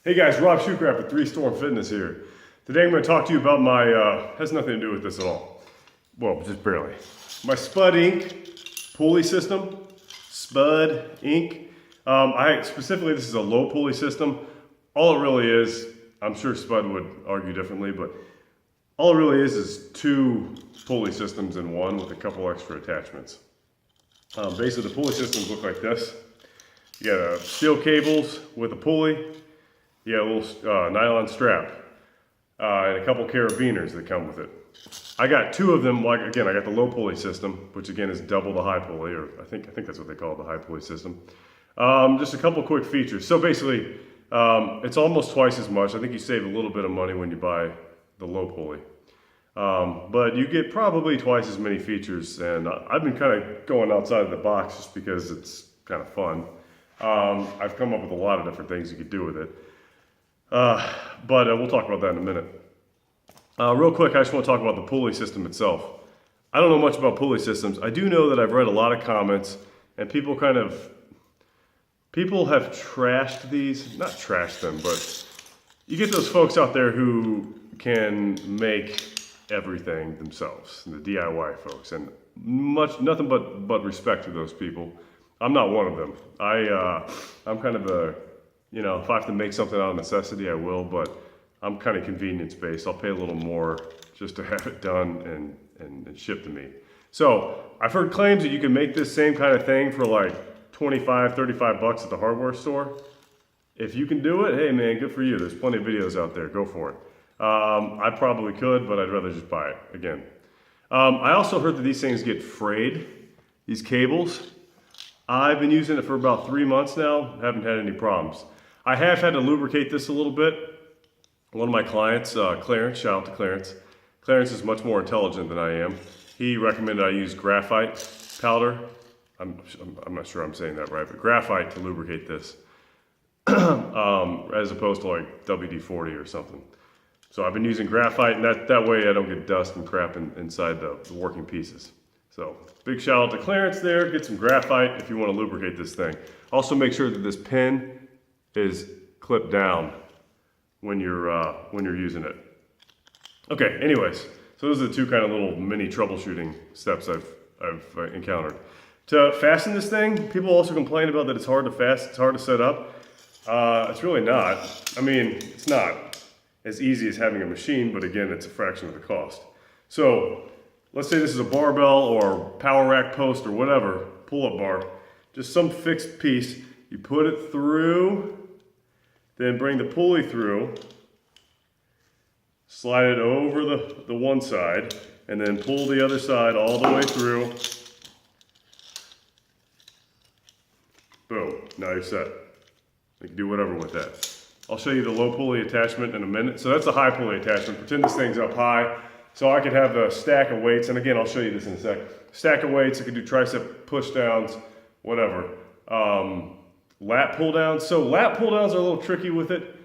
Hey guys, Rob Shoecraft with 3 Storm Fitness here. Today I'm going to talk to you about my, has nothing to do with this at all. Well, just barely. My Spud Inc. pulley system. Spud Inc. Specifically, this is a low pulley system. All it really is, I'm sure Spud would argue differently, but all it really is 2 pulley systems in one with a couple extra attachments. Basically, the pulley systems look like this. You got steel cables with a pulley. You got a little nylon strap and a couple carabiners that come with it. I got 2 of them. Like again, I got the low pulley system, which again is double the high pulley, or I think that's what they call it, the high pulley system. Just a couple quick features. So basically, it's almost twice as much. I think you save a little bit of money when you buy the low pulley, but you get probably twice as many features. And I've been kind of going outside of the box just because it's kind of fun. I've come up with a lot of different things you could do with it. But we'll talk about that in a minute. Real quick, I just want to talk about the pulley system itself. I don't know much about pulley systems. I do know that I've read a lot of comments, and people have trashed these. Not trashed them, but you get those folks out there who can make everything themselves, the DIY folks, and nothing but respect to those people. I'm not one of them. I'm kind of a, you know, if I have to make something out of necessity, I will, but I'm kind of convenience-based. I'll pay a little more just to have it done and shipped to me. So I've heard claims that you can make this same kind of thing for like 25, 35 bucks at the hardware store. If you can do it, hey man, good for you. There's plenty of videos out there, go for it. I probably could, but I'd rather just buy it, again. I also heard that these things get frayed, these cables. I've been using it for about 3 months now, haven't had any problems. I have had to lubricate this a little bit. One of my clients, Clarence, shout out to Clarence. Clarence is much more intelligent than I am. He recommended I use graphite powder. I'm not sure I'm saying that right, but graphite to lubricate this, as opposed to like WD-40 or something. So I've been using graphite, and that way I don't get dust and crap inside the working pieces. So big shout out to Clarence there. Get some graphite if you want to lubricate this thing. Also make sure that this pin is clipped down when you're using it. Okay, anyways, so those are the 2 kind of little mini troubleshooting steps I've encountered. To fasten this thing, people also complain about that it's hard to fasten, it's hard to set up. It's really not. I mean, it's not as easy as having a machine, but again, it's a fraction of the cost. So let's say this is a barbell or power rack post or whatever, pull-up bar, just some fixed piece. You put it through, then bring the pulley through, slide it over the one side, and then pull the other side all the way through. Boom, now you're set. You can do whatever with that. I'll show you the low pulley attachment in a minute. So that's a high pulley attachment. Pretend this thing's up high. So I could have a stack of weights, and again, I'll show you this in a sec. Stack of weights, I could do tricep push downs, whatever. Lat pull downs. So lat pull downs are a little tricky with it.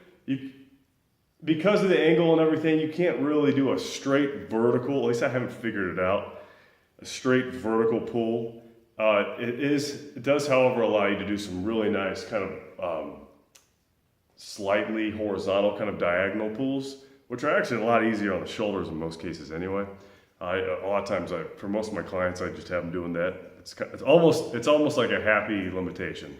Because of the angle and everything, you can't really do a straight vertical, at least I haven't figured it out, a straight vertical pull. It does, however, allow you to do some really nice kind of slightly horizontal kind of diagonal pulls, which are actually a lot easier on the shoulders in most cases anyway. A lot of times, for most of my clients, I just have them doing that. It's almost like a happy limitation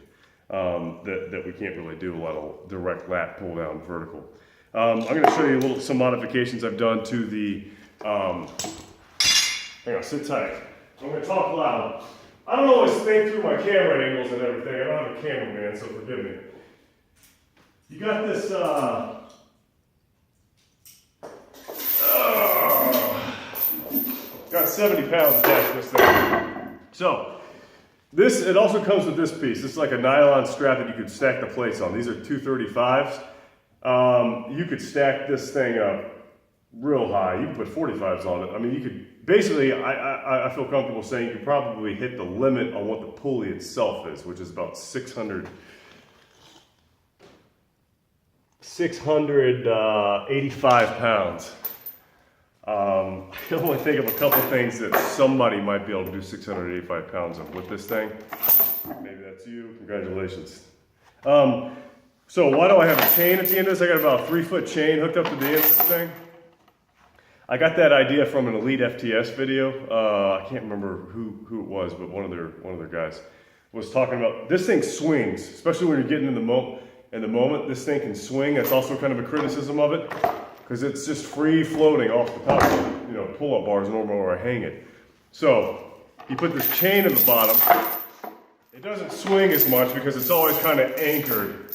that we can't really do a lot of direct lat pull down vertical. I'm going to show you some modifications I've done to the. Hang on, sit tight. I'm going to talk loud. I don't always think through my camera angles and everything. I don't have a cameraman, so forgive me. You got this. Got 70 pounds attached to this thing. So, it also comes with this piece. This is like a nylon strap that you could stack the plates on. These are 235s. You could stack this thing up real high. You can put 45s on it. I mean, you could, basically, I feel comfortable saying you could probably hit the limit on what the pulley itself is, which is about 685 pounds. I can only think of a couple things that somebody might be able to do 685 pounds of with this thing. Maybe that's you. Congratulations. So why do I have a chain at the end of this? I got about a 3-foot chain hooked up to the end of this thing. I got that idea from an Elite FTS video. I can't remember who it was, but one of their guys was talking about this thing swings, especially when you're getting in the moment. This thing can swing. That's also kind of a criticism of it because it's just free floating off the top of, you know, pull-up bars normal where I hang it. So you put this chain at the bottom. It doesn't swing as much because it's always kind of anchored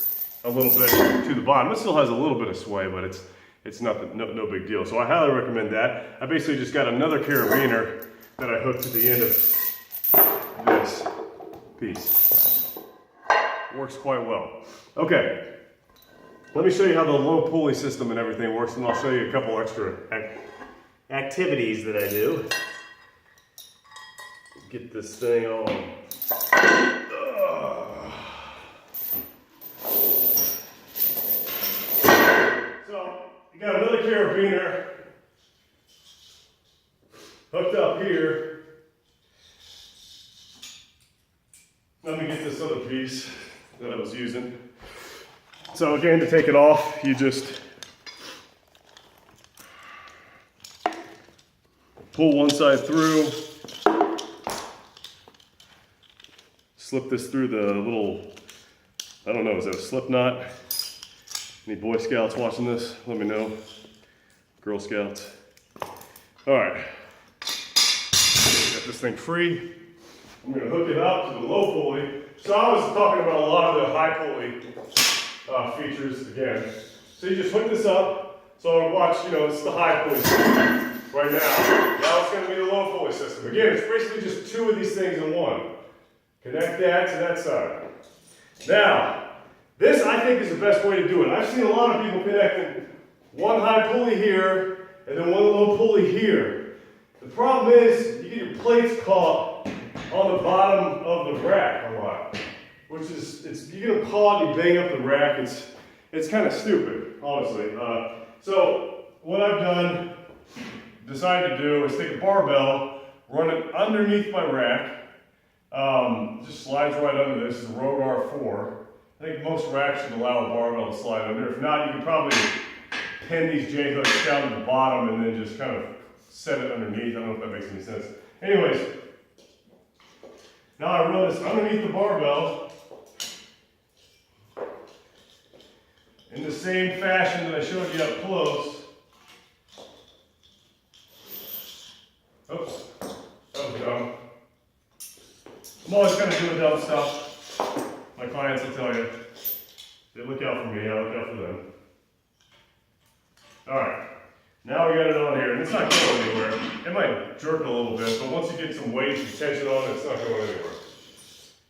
a little bit to the bottom. It still has a little bit of sway, but it's nothing, no big deal. So I highly recommend that. I basically just got another carabiner that I hooked to the end of this piece. Works quite well. Okay, let me show you how the low pulley system and everything works, and I'll show you a couple extra activities that I do. Get this thing on. So, you got another carabiner hooked up here. Let me get this other piece that I was using. So again, to take it off, you just pull one side through, slip this through the little, I don't know, is that a slip knot? Any Boy Scouts watching this? Let me know. Girl Scouts. All right, got this thing free. I'm gonna hook it up to the low pulley. So I was talking about a lot of the high pulley features again. So you just hook this up. So watch, you know, it's the high pulley system right now. Now it's gonna be the low pulley system. Again, it's basically just two of these things in one. Connect that to that side. Now, this I think is the best way to do it. I've seen a lot of people connecting one high pulley here and then one low pulley here. The problem is you get your plates caught on the bottom of the rack a lot, which is, you get them caught, you bang up the rack, it's kind of stupid, honestly. So what I've done, decided to do is take a barbell, run it underneath my rack, just slides right under this, it's a Rogue R4. I think most racks should allow a barbell to slide under. If not, you can probably pin these J-hooks down to the bottom and then just kind of set it underneath. I don't know if that makes any sense. Anyways, now I run this underneath the barbell in the same fashion that I showed you up close. Oops, that was dumb. I'm always kind of doing dumb stuff. My clients will tell you, they look out for me, I look out for them. All right, now we got it on here, and it's not going anywhere. It might jerk a little bit, but once you get some weight and tension on it, it's not going anywhere.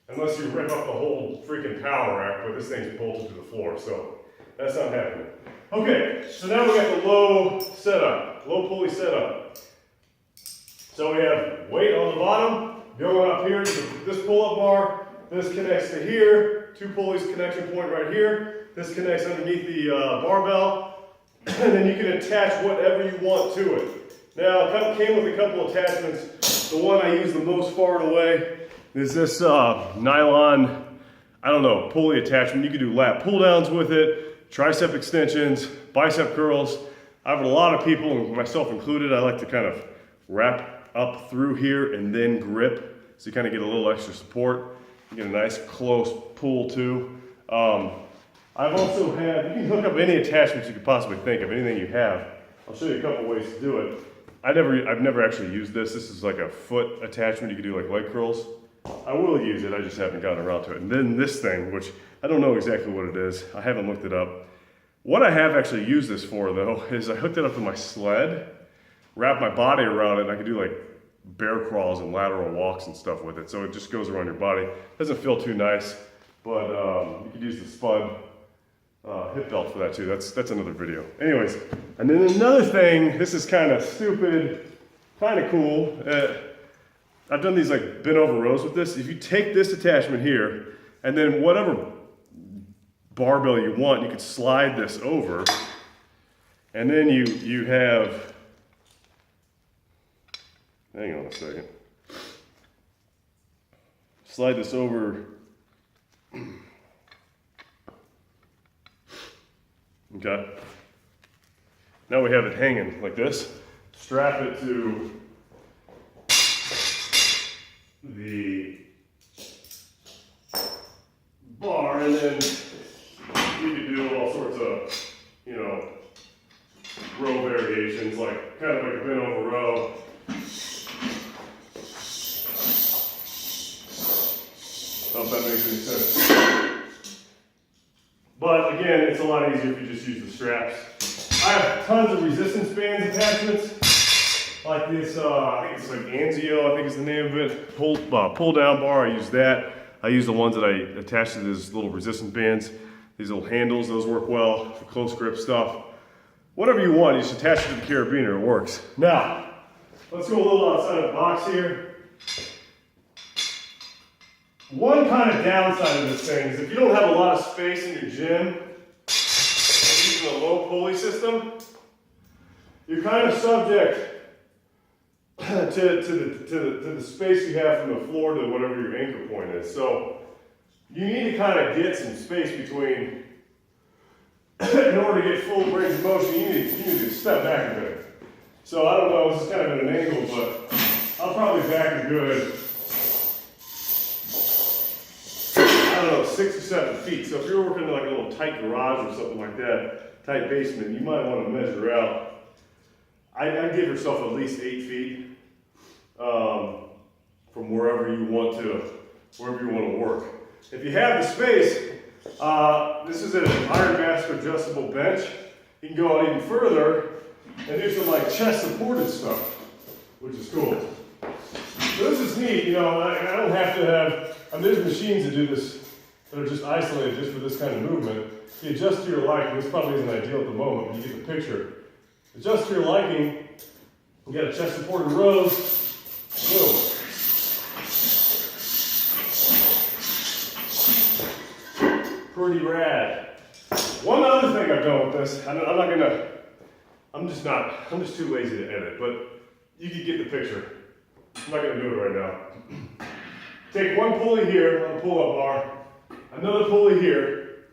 Unless you rip up the whole freaking power rack, but this thing's bolted to the floor, so that's not happening. Okay, so now we got the low setup, low pulley setup. So we have weight on the bottom, going up here to this pull-up bar. This connects to here, two pulleys connection point right here. This connects underneath the barbell, and then you can attach whatever you want to it. Now, it came with a couple attachments. The one I use the most far and away is this nylon, I don't know, pulley attachment. You can do lat pull downs with it, tricep extensions, bicep curls. I have a lot of people, myself included, I like to kind of wrap up through here and then grip, so you kind of get a little extra support. You get a nice close pull too. I've also had, you can hook up any attachments you could possibly think of, anything you have. I'll show you a couple ways to do it. I've never actually used this. This is like a foot attachment. You can do like leg curls. I will use it, I just haven't gotten around to it. And then this thing, which I don't know exactly what it is. I haven't looked it up. What I have actually used this for though, is I hooked it up to my sled, wrapped my body around it, and I could do like bear crawls and lateral walks and stuff with it. So it just goes around your body. Doesn't feel too nice, but you could use the Spud hip belt for that too. That's another video. Anyways, and then another thing, this is kind of stupid, kind of cool. I've done these like bent over rows with this. If you take this attachment here, and then whatever barbell you want, you could slide this over, and then you have, hang on a second. Slide this over okay? Now we have it hanging like this. Strap it to the bar, and then you can do all sorts of, you know, row variations, like kind of like a bent over row. I don't know if that makes any sense. But again, it's a lot easier if you just use the straps. I have tons of resistance bands attachments, like this, I think it's like Anzio, I think is the name of it. Pull down bar, I use that. I use the ones that I attach to these little resistance bands. These little handles, those work well for close grip stuff. Whatever you want, you just attach it to the carabiner, it works. Now, let's go a little outside the box here. One kind of downside of this thing is if you don't have a lot of space in your gym, and using a low pulley system, you're kind of subject to the space you have from the floor to whatever your anchor point is. So you need to kind of get some space between, in order to get full range of motion, you need to step back a bit. So I don't know, this is kind of at an angle, but I'll probably back a good, I don't know, 6 or 7 feet. So if you're working in like a little tight garage or something like that, tight basement, you might want to measure out. I'd give yourself at least 8 feet from wherever you want to work. If you have the space, this is an Iron Master adjustable bench. You can go out even further and do some like chest supported stuff, which is cool. So this is neat, you know, I don't have to have, I mean, there's machines that do this that are just isolated just for this kind of movement. If you adjust to your liking, this probably isn't ideal at the moment, but you get the picture. Adjust to your liking, you got a chest supported rows, boom. Pretty rad. One other thing I've done with this, I'm just too lazy to edit, but you can get the picture. I'm not gonna do it right now. Take one pulley here on the pull-up bar, another pulley here.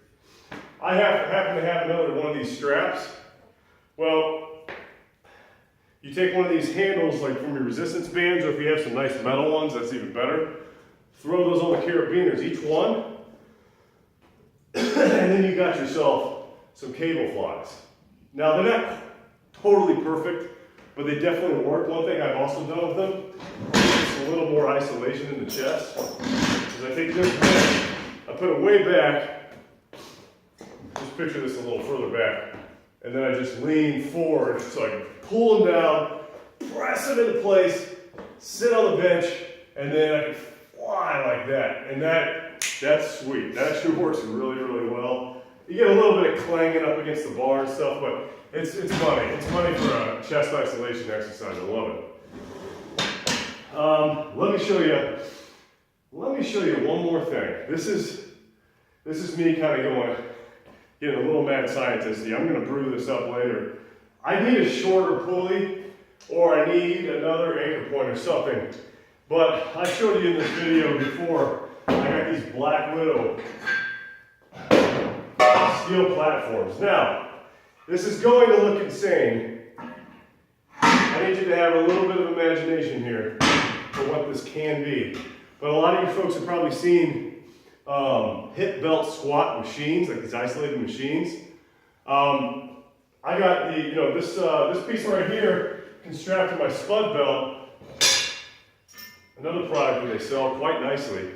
I happen to have another one of these straps. Well, you take one of these handles like from your resistance bands, or if you have some nice metal ones, that's even better. Throw those on the carabiners, each one. And then you got yourself some cable flies. Now they're not totally perfect, but they definitely work. One thing I've also done with them is a little more isolation in the chest. Is I take this one, I put it way back, just picture this a little further back, and then I just lean forward, so I can pull them down, press them into place, sit on the bench, and then I can fly like that. And that's sweet. That actually works really, really well. You get a little bit of clanging up against the bar and stuff, but it's funny. It's funny for a chest isolation exercise. I love it. Let me show you one more thing. This is me kind of getting a little mad scientist-y. I'm going to brew this up later. I need a shorter pulley, or I need another anchor point or something. But I showed you in this video before, I got these Black Widow steel platforms. Now, this is going to look insane. I need you to have a little bit of imagination here for what this can be. But a lot of you folks have probably seen hip belt squat machines, like these isolated machines. I got this piece right here can strap to my Spud belt. Another product that they sell quite nicely.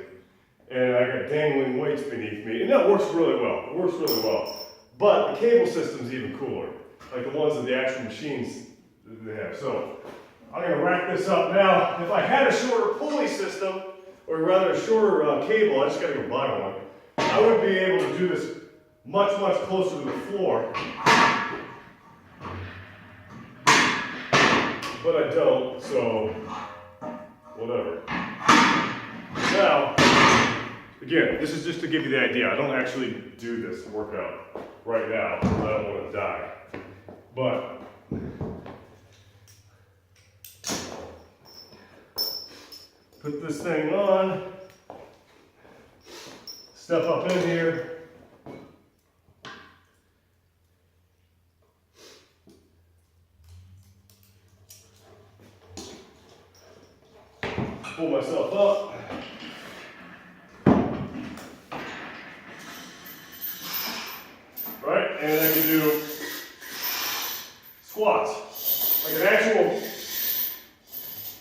And I got dangling weights beneath me, and that works really well. It works really well. But the cable system's even cooler, like the ones that the actual machines that they have. So I'm gonna rack this up. Now, if I had a shorter pulley system, or rather a shorter cable, I just gotta go buy one, I would be able to do this much, much closer to the floor. But I don't, so whatever. Now, again, this is just to give you the idea. I don't actually do this workout right now. I don't want to die. But put this thing on, step up in here, pull myself up. Right, and then I can do squats, like an actual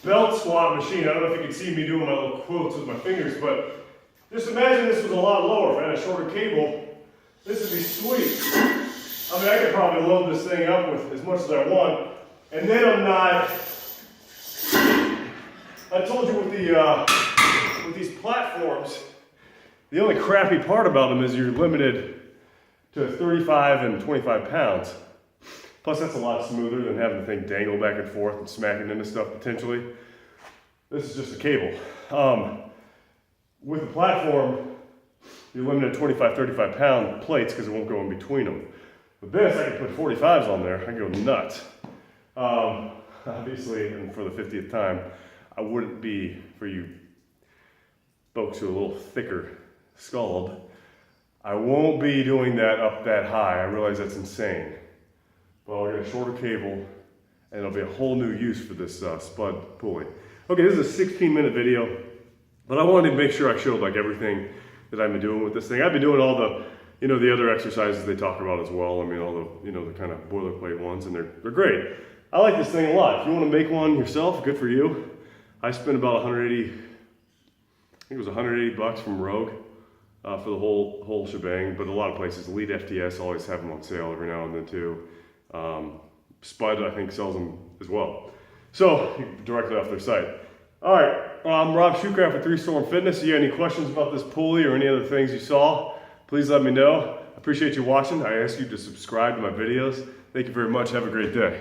belt squat machine. I don't know if you can see me doing my little quotes with my fingers, but just imagine this was a lot lower. If I had a shorter cable, this would be sweet. I mean, I could probably load this thing up with as much as I want, and then I'm not. I told you with these platforms, the only crappy part about them is you're limited to 35 and 25 pounds. Plus, that's a lot smoother than having the thing dangle back and forth and smacking into stuff potentially. This is just a cable. With the platform, you're limited to 25, 35 pound plates because it won't go in between them. With this, I can put 45s on there. I can go nuts. Obviously, and for the 50th time, I wouldn't be, for you folks who are a little thicker skulled, I won't be doing that up that high. I realize that's insane. Well, I'll get a shorter cable, and it'll be a whole new use for this Spud pulley. Okay, this is a 16-minute video, but I wanted to make sure I showed like everything that I've been doing with this thing. I've been doing all the, the other exercises they talk about as well. I mean, all the, the kind of boilerplate ones, and they're great. I like this thing a lot. If you want to make one yourself, good for you. I spent about 180, I think it was 180 bucks from Rogue for the whole shebang, but a lot of places, Elite FTS always have them on sale every now and then too. Spud, I think, sells them as well. So, directly off their site. All right, I'm Rob Shoecraft with 3 Storm Fitness. If you have any questions about this pulley or any other things you saw, please let me know. I appreciate you watching. I ask you to subscribe to my videos. Thank you very much. Have a great day.